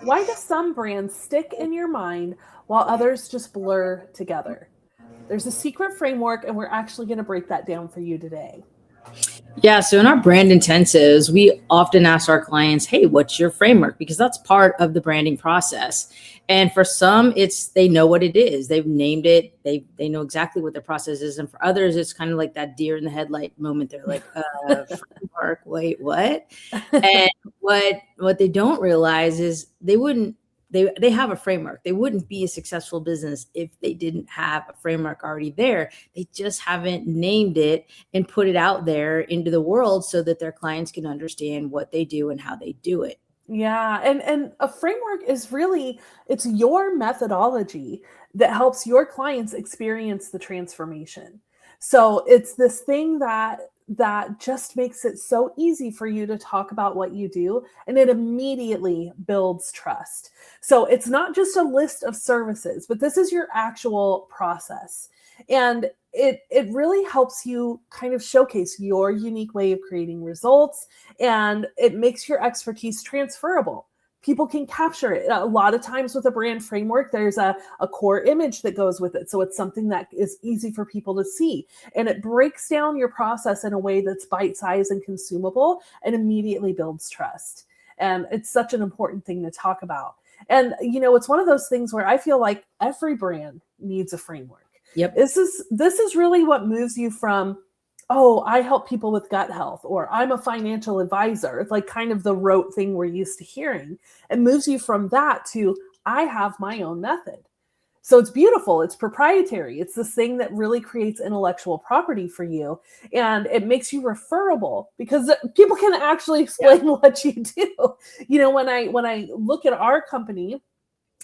Why do some brands stick in your mind while others just blur together? There's a secret framework, and we're actually going to break that down for you today. Yeah, so in our brand intensives, we often ask our clients, "Hey, what's your framework?" Because that's part of the branding process. And for some, it's they know what it is. They've named it. They know exactly what the process is. And for others, it's kind of like that deer in the headlight moment. They're like, framework, wait, what?" And what they don't realize is they have a framework. They wouldn't be a successful business if they didn't have a framework already there. They just haven't named it and put it out there into the world so that their clients can understand what they do and how they do it. Yeah, and a framework is really, it's your methodology that helps your clients experience the transformation. So it's this thing that just makes it so easy for you to talk about what you do, and it immediately builds trust. So it's not just a list of services, but this is your actual process. And it really helps you kind of showcase your unique way of creating results, and it makes your expertise transferable. People can capture it. A lot of times with a brand framework, there's a core image that goes with it. So it's something that is easy for people to see. And it breaks down your process in a way that's bite-sized and consumable and immediately builds trust. And it's such an important thing to talk about. And, it's one of those things where I feel like every brand needs a framework. Yep. This is really what moves you from, oh, I help people with gut health, or I'm a financial advisor. It's like kind of the rote thing we're used to hearing. It moves you from that to, I have my own method. So it's beautiful. It's proprietary. It's this thing that really creates intellectual property for you. And it makes you referable because people can actually explain what you do. When I look at our company,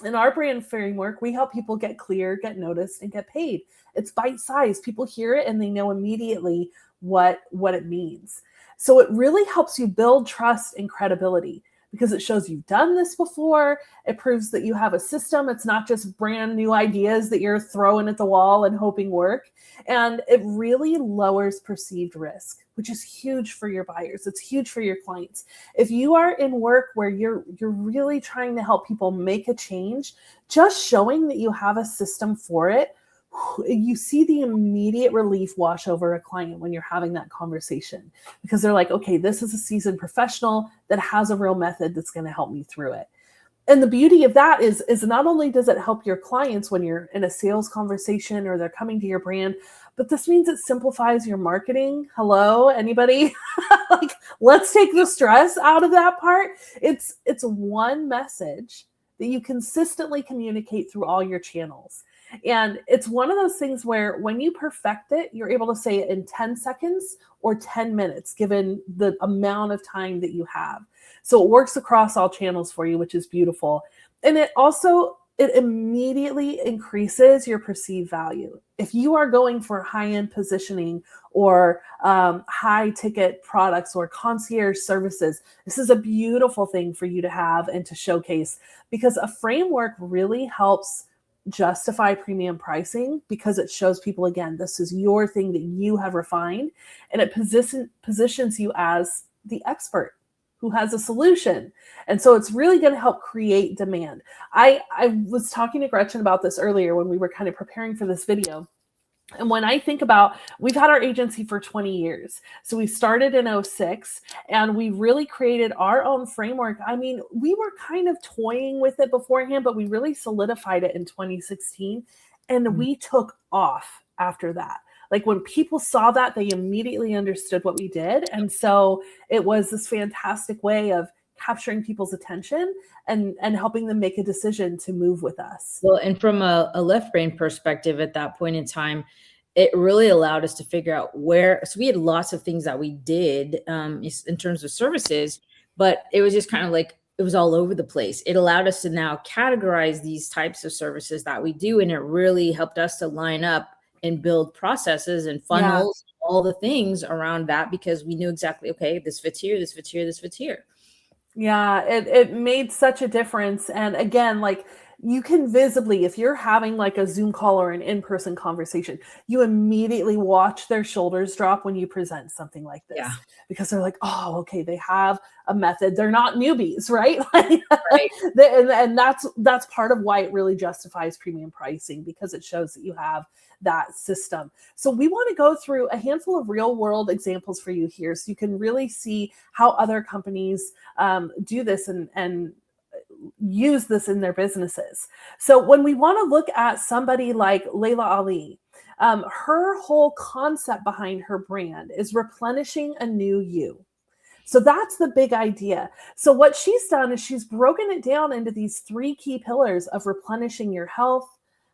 in our brand framework, we help people get clear, get noticed, and get paid. It's bite-sized. People hear it and they know immediately what it means. So it really helps you build trust and credibility because it shows you've done this before. It proves that you have a system. It's not just brand new ideas that you're throwing at the wall and hoping work. And it really lowers perceived risk, which is huge for your buyers. It's huge for your clients. If you are in work where you're really trying to help people make a change, just showing that you have a system for it, you see the immediate relief wash over a client when you're having that conversation, because they're like, okay, this is a seasoned professional that has a real method that's going to help me through it. And the beauty of that is not only does it help your clients when you're in a sales conversation or they're coming to your brand, but this means it simplifies your marketing. Hello, anybody? Like, let's take the stress out of that part. It's one message that you consistently communicate through all your channels. And it's one of those things where when you perfect it, you're able to say it in 10 seconds or 10 minutes, given the amount of time that you have. So it works across all channels for you, which is beautiful. And it immediately increases your perceived value. If you are going for high-end positioning or high ticket products or concierge services, this is a beautiful thing for you to have and to showcase, because a framework really helps justify premium pricing, because it shows people, again, this is your thing that you have refined, and it positions you as the expert who has a solution. And so it's really going to help create demand. I was talking to Gretchen about this earlier when we were kind of preparing for this video. And when I think about, we've had our agency for 20 years. So we started in 2006 and we really created our own framework. I mean, we were kind of toying with it beforehand, but we really solidified it in 2016. And we took off after that. Like, when people saw that, they immediately understood what we did. And so it was this fantastic way of capturing people's attention and helping them make a decision to move with us. Well, and from a left brain perspective at that point in time, it really allowed us to figure out so we had lots of things that we did in terms of services, but it was just kind of like, it was all over the place. It allowed us to now categorize these types of services that we do. And it really helped us to line up and build processes and funnels, all the things around that, because we knew exactly, okay, this fits here, this fits here, this fits here. Yeah, it made such a difference. And again, like, you can visibly, if you're having like a Zoom call or an in-person conversation, you immediately watch their shoulders drop when you present something like this. Yeah. Because they're like, oh, okay, they have a method. They're not newbies, right? Right. and that's part of why it really justifies premium pricing, because it shows that you have that system. So we want to go through a handful of real world examples for you here, so you can really see how other companies do this and use this in their businesses. So when we want to look at somebody like Laila Ali, her whole concept behind her brand is replenishing a new you. So that's the big idea. So what she's done is she's broken it down into these 3 key pillars of replenishing your health,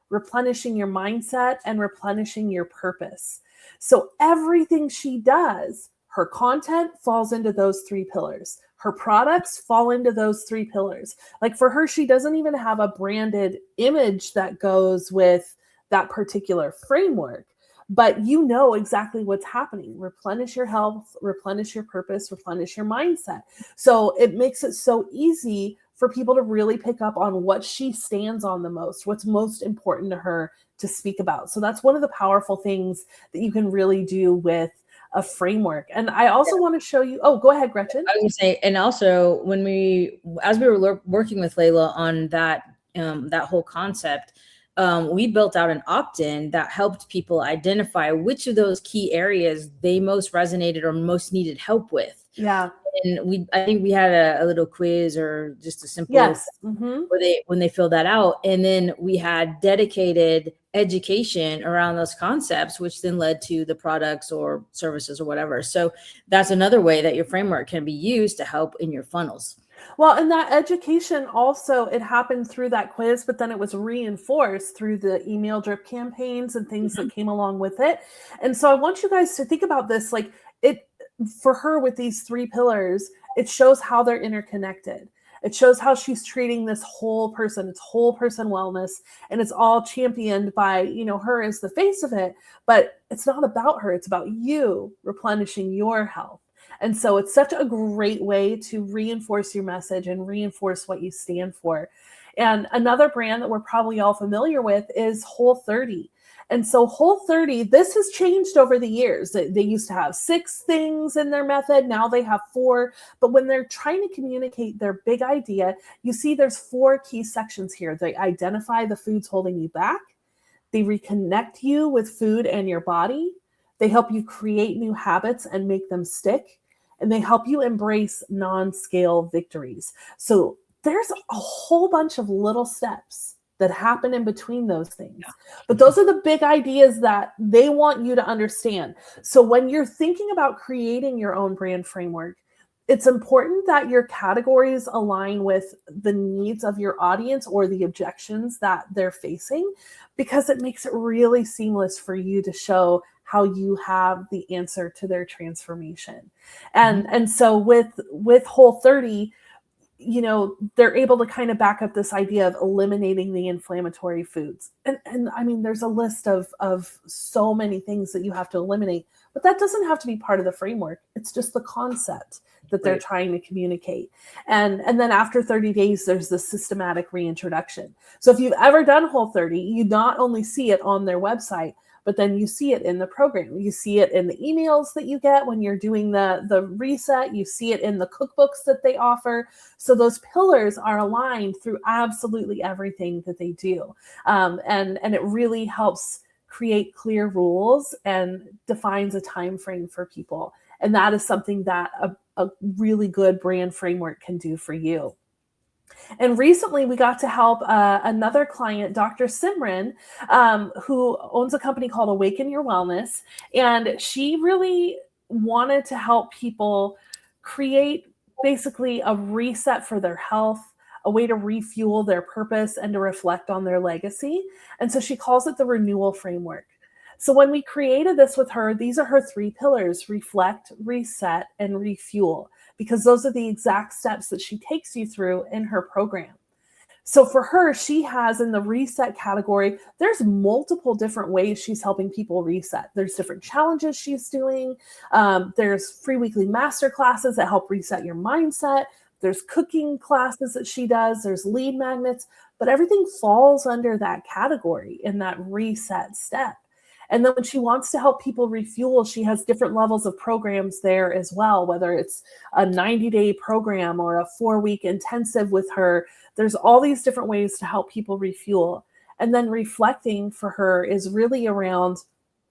replenishing your mindset, and replenishing your purpose. So everything she does, her content falls into those 3 pillars. Her products fall into those 3 pillars. Like for her, she doesn't even have a branded image that goes with that particular framework, but you know exactly what's happening. Replenish your health, replenish your purpose, replenish your mindset. So it makes it so easy for people to really pick up on what she stands on the most, what's most important to her to speak about. So that's one of the powerful things that you can really do with a framework. And I also want to show you, oh, go ahead, Gretchen. I was gonna say, and also as we were working with Laila on that whole concept, we built out an opt-in that helped people identify which of those key areas they most resonated or most needed help with. Yeah. And I think we had a little quiz or just a simple when they filled that out. And then we had dedicated education around those concepts, which then led to the products or services or whatever. So that's another way that your framework can be used to help in your funnels. Well, and that education also, it happened through that quiz, but then it was reinforced through the email drip campaigns and things that came along with it. And so I want you guys to think about this, like it, for her with these 3 pillars, it shows how they're interconnected. It shows how she's treating this whole person, it's whole person wellness, and it's all championed by, her as the face of it, but it's not about her. It's about you replenishing your health. And so it's such a great way to reinforce your message and reinforce what you stand for. And another brand that we're probably all familiar with is Whole30. And so Whole30, this has changed over the years. They used to have 6 things in their method. Now they have 4. But when they're trying to communicate their big idea, you see there's 4 key sections here. They identify the foods holding you back. They reconnect you with food and your body. They help you create new habits and make them stick. And they help you embrace non-scale victories. So there's a whole bunch of little steps that happen in between those things. But those are the big ideas that they want you to understand. So when you're thinking about creating your own brand framework, it's important that your categories align with the needs of your audience or the objections that they're facing, because it makes it really seamless for you to show how you have the answer to their transformation. And so with Whole30, they're able to kind of back up this idea of eliminating the inflammatory foods. And I mean, there's a list of so many things that you have to eliminate, but that doesn't have to be part of the framework. It's just the concept that they're trying to communicate. And then after 30 days, there's the systematic reintroduction. So if you've ever done Whole30, you not only see it on their website, but then you see it in the program. You see it in the emails that you get when you're doing the reset. You see it in the cookbooks that they offer. So those pillars are aligned through absolutely everything that they do. And it really helps create clear rules and defines a time frame for people. And that is something that a really good brand framework can do for you. And recently we got to help another client, Dr. Simran, who owns a company called Awaken Your Wellness. And she really wanted to help people create basically a reset for their health, a way to refuel their purpose and to reflect on their legacy. And so she calls it the Renewal Framework. So when we created this with her, these are her 3 pillars: reflect, reset, and refuel, because those are the exact steps that she takes you through in her program. So for her, she has in the reset category, there's multiple different ways she's helping people reset. There's different challenges she's doing. There's free weekly masterclasses that help reset your mindset. there's cooking classes that she does, there's lead magnets, but everything falls under that category in that reset step. And then when she wants to help people refuel, she has different levels of programs there as well, whether it's a 90-day program or a 4-week intensive with her. There's all these different ways to help people refuel. And then reflecting for her is really around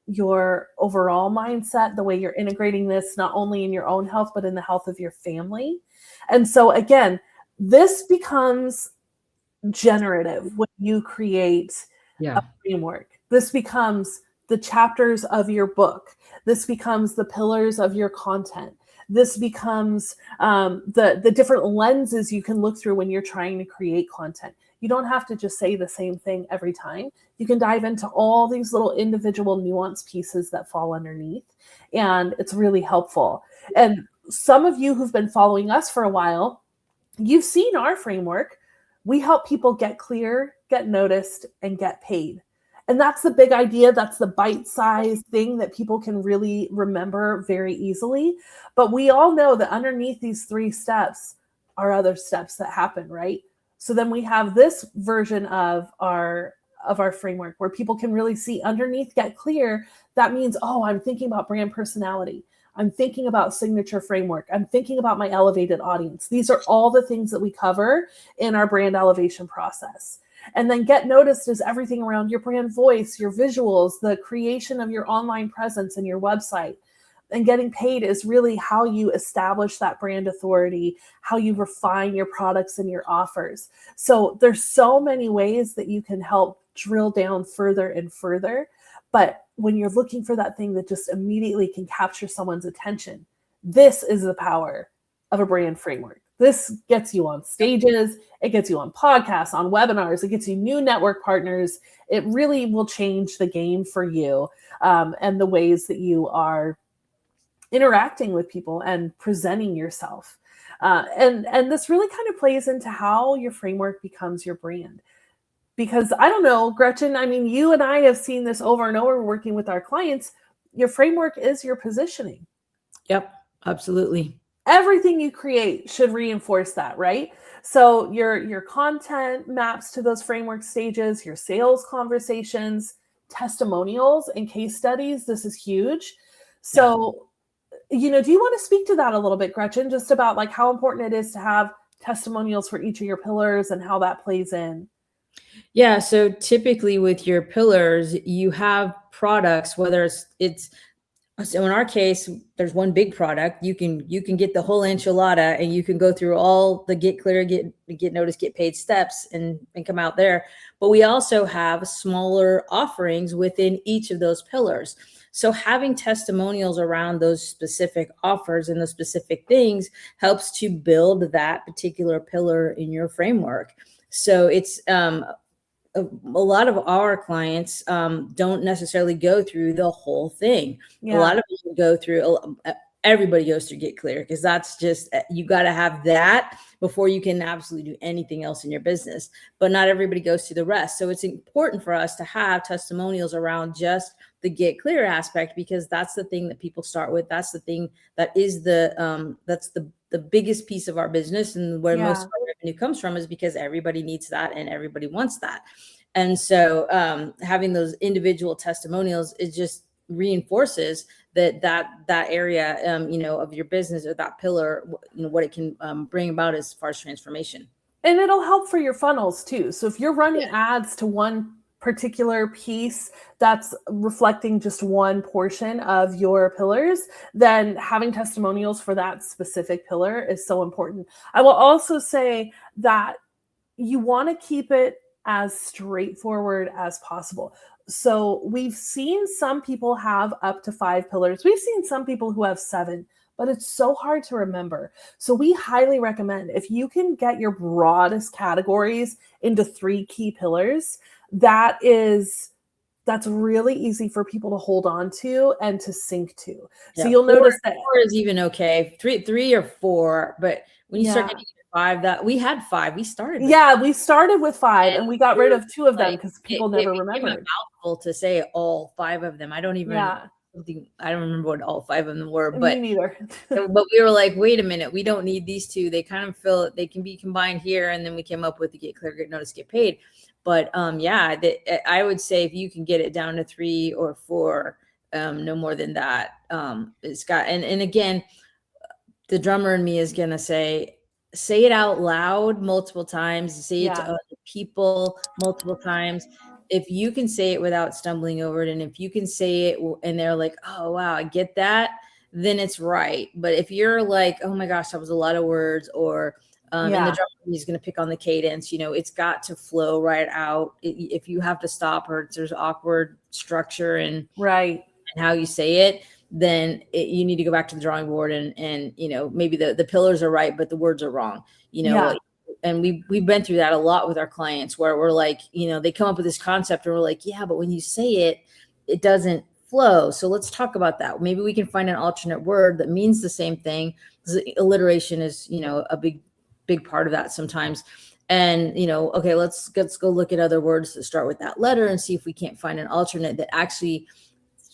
your overall mindset, the way you're integrating this, not only in your own health, but in the health of your family. And so again, this becomes generative when you create a framework. This becomes the chapters of your book. This becomes the pillars of your content. This becomes the different lenses you can look through when you're trying to create content. You don't have to just say the same thing every time. You can dive into all these little individual nuance pieces that fall underneath, and it's really helpful. And some of you who've been following us for a while, you've seen our framework. We help people get clear, get noticed, and get paid. And that's the big idea. That's the bite-sized thing that people can really remember very easily. But we all know that underneath these 3 steps are other steps that happen, right? So then we have this version of our framework where people can really see underneath, get clear. That means, oh, I'm thinking about brand personality. I'm thinking about signature framework. I'm thinking about my elevated audience. These are all the things that we cover in our brand elevation process. And then get noticed is everything around your brand voice, your visuals, the creation of your online presence and your website. And getting paid is really how you establish that brand authority, how you refine your products and your offers. So there's so many ways that you can help drill down further and further. But when you're looking for that thing that just immediately can capture someone's attention, this is the power of a brand framework. This gets you on stages, it gets you on podcasts, on webinars, it gets you new network partners. It really will change the game for you and the ways that you are interacting with people and presenting yourself. And this really kind of plays into how your framework becomes your brand. Because I don't know, Gretchen, I mean, you and I have seen this over and over working with our clients. Your framework is your positioning. Yep, absolutely. Everything you create should reinforce that, right? So your content maps to those framework stages, your sales conversations, testimonials, and case studies. This is huge. So, do you want to speak to that a little bit, Gretchen, just about like how important it is to have testimonials for each of your pillars and how that plays in? Yeah. So typically with your pillars, you have products, whether so in our case, there's one big product. You can get the whole enchilada and you can go through all the get clear, get noticed, get paid steps and come out there. But we also have smaller offerings within each of those pillars. So having testimonials around those specific offers and those specific things helps to build that particular pillar in your framework. So it's a lot of our clients don't necessarily go through the whole thing. A lot of people go through, everybody goes through Get Clear, because that's just, you got to have that before you can absolutely do anything else in your business. But not everybody goes through the rest. So it's important for us to have testimonials around just the Get Clear aspect, because that's the thing that people start with. That's the thing that is that's the biggest piece of our business, and where most of our revenue comes from, is because everybody needs that and everybody wants that. And so having those individual testimonials, it just reinforces that area, of your business, or that pillar, what it can bring about as far as transformation. And it'll help for your funnels too. So if you're running ads to one particular piece that's reflecting just one portion of your pillars, then having testimonials for that specific pillar is so important. I will also say that you want to keep it as straightforward as possible. So we've seen some people have up to 5 pillars. We've seen some people who have 7, but it's so hard to remember. So we highly recommend, if you can get your broadest categories into 3 key pillars, that's really easy for people to hold on to and to sync to. So you'll notice that 4 is even okay. 3 or 4, but when you start getting 5, that we had 5, we started. We started with 5 and we got rid of 2 of them because people never remembered. It's a mouthful to say all 5 of them. I don't even. I don't remember what all 5 of them were, Me but neither. but we were like, wait a minute, we don't need these 2. They kind of feel they can be combined here. And then we came up with the get clear, get notice, get paid. But I would say if you can get it down to 3 or 4, no more than that, it's got, and again, the drummer in me is going to say it out loud multiple times, say it to other people multiple times. If you can say it without stumbling over it, and if you can say it and they're like, oh, wow, I get that, then it's right. But if you're like, oh my gosh, that was a lot of words, or and the drummer is going to pick on the cadence, it's got to flow right out. If you have to stop or there's awkward structure and how you say it, then you need to go back to the drawing board and maybe the pillars are right, but the words are wrong, and we've been through that a lot with our clients where we're like, they come up with this concept and we're like, yeah, but when you say it, it doesn't flow. So let's talk about that. Maybe we can find an alternate word that means the same thing. Alliteration is, a big part of that sometimes. And, okay, let's go look at other words that start with that letter and see if we can't find an alternate that actually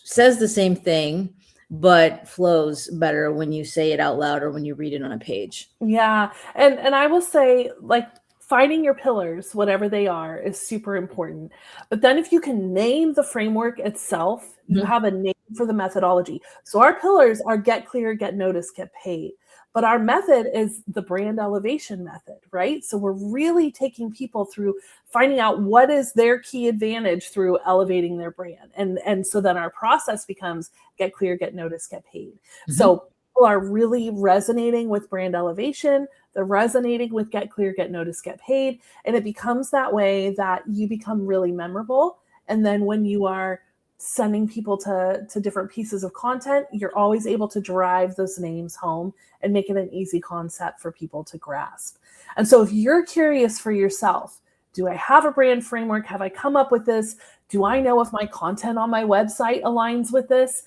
says the same thing, but flows better when you say it out loud or when you read it on a page. Yeah. And I will say, like, finding your pillars, whatever they are, is super important. But then if you can name the framework itself, you have a name for the methodology. So our pillars are get clear, get noticed, get paid. But our method is the brand elevation method, right? So we're really taking people through finding out what is their key advantage through elevating their brand. And so then our process becomes get clear, get noticed, get paid. So people are really resonating with brand elevation. They're resonating with get clear, get noticed, get paid. And it becomes that way that you become really memorable. And then when you are sending people to different pieces of content, you're always able to drive those names home and make it an easy concept for people to grasp. And so if you're curious for yourself, do I have a brand framework? Have I come up with this? Do I know if my content on my website aligns with this?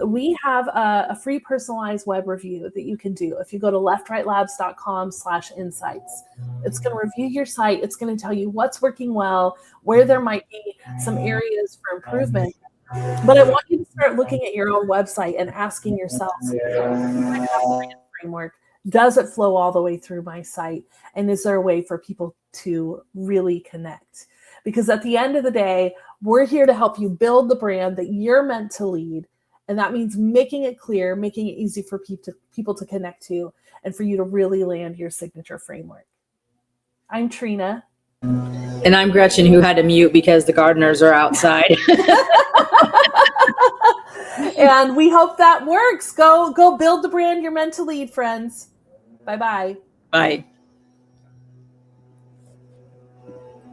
We have a free personalized web review that you can do. If you go to leftrightlabs.com/insights, it's going to review your site. It's going to tell you what's working well, where there might be some areas for improvement. But I want you to start looking at your own website and asking yourself, do I have a brand framework? Does it flow all the way through my site? And is there a way for people to really connect? Because at the end of the day, we're here to help you build the brand that you're meant to lead. And that means making it clear, making it easy for people to connect to, and for you to really land your signature framework. I'm Trina. And I'm Gretchen, who had to mute because the gardeners are outside. And we hope that works. Go build the brand you're meant to lead, friends. Bye-bye. Bye.